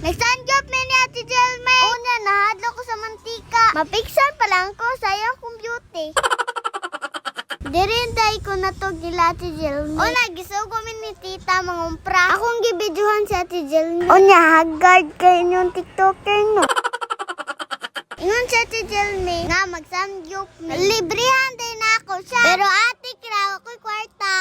Nagsanggap me ni Ate Jelme. Una, nahadlo ko sa mantika. Mapiksan pa lang ko, sayang kong beauty. Dirinday ko na to nila Ate Jelme. Una, gisugo min ni tita mangumpra. Akong gibidyohan si Ate Jelme. Una, haggard kayo yung tiktoker no. Ingon si Ate Jelme nga magsanggap me. Librihan din ako siya. Pero ate, kailangan ko'y kwarta.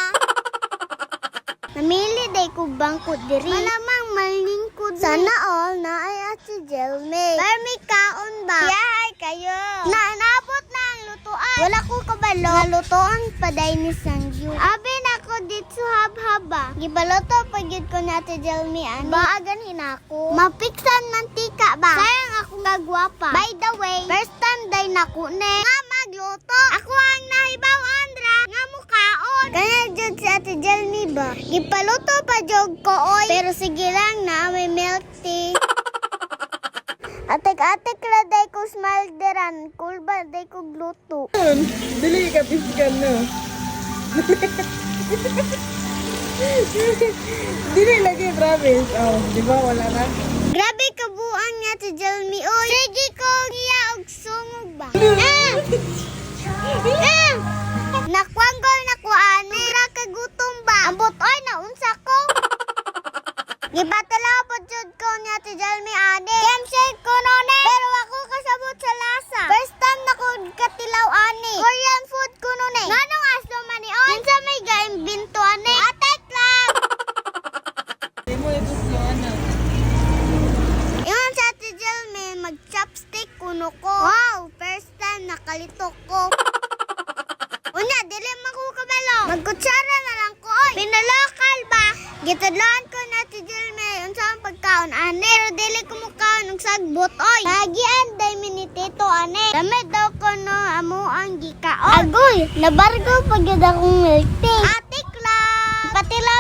Namili day ko bangkot diri. Malamang malingkod. Sana all na ay Ate Jelme. Pero may kaon ba? Yahay kayo. Naanabot na ang lutuan. Wala ko kabalo. Nalutuan pa day ni Sangyu. Abi na ko dito hab-haba. Gibaloto pagid ko ni Ate Jelme. Baagan hinako. Mapiksan mantika ba? Sayang ako gagwapa. By the way, first time day naku ne. Nga magluto. Ako ang nahibaw Andra. Nga mukaon. Kaya jud si Ate Jelme ba? Gipaluto pa jog ko oy. Pero sige lang na may milk tea. Atek-atek la day ko smalderan. Cool ba day ko gluto. Dili ka piskan no. Dili lagi promise. Oh, di ba wala na? Grabe kabuang niya si Jelme oy. Sige ko niya og sungog ba? Nakwanggol na ko ani. Mura kagutom ba? Ambot oy naunsa ko. Gibatala po jud ko niya si Jelme ani. Kemsay ko none. Pero ako kasabot sa lasa. First time na ko katilaw ani. Korean food ko none. Nganong aslo man ni oy? Kinsa may gaimbento ani? Atek lang. Di mo ito slow ano. Yun sa Ate Jelme, mag-chopstick kuno ko. Wow, first time nakalitok ko. Unya, dili man ko kabalo. Magkutsara na lang ko, oy. Pinalokal ba? Gitudloan ko na Ate Jelme, unsa ang pagkaon, ane. Pero dili ko mukaon og sagbot, oy. Bagian, day minitito, ane. Damit daw ko no, amo ang gikaon. Agoy, nabargo pagid akong milk tea. Atik lang. Patila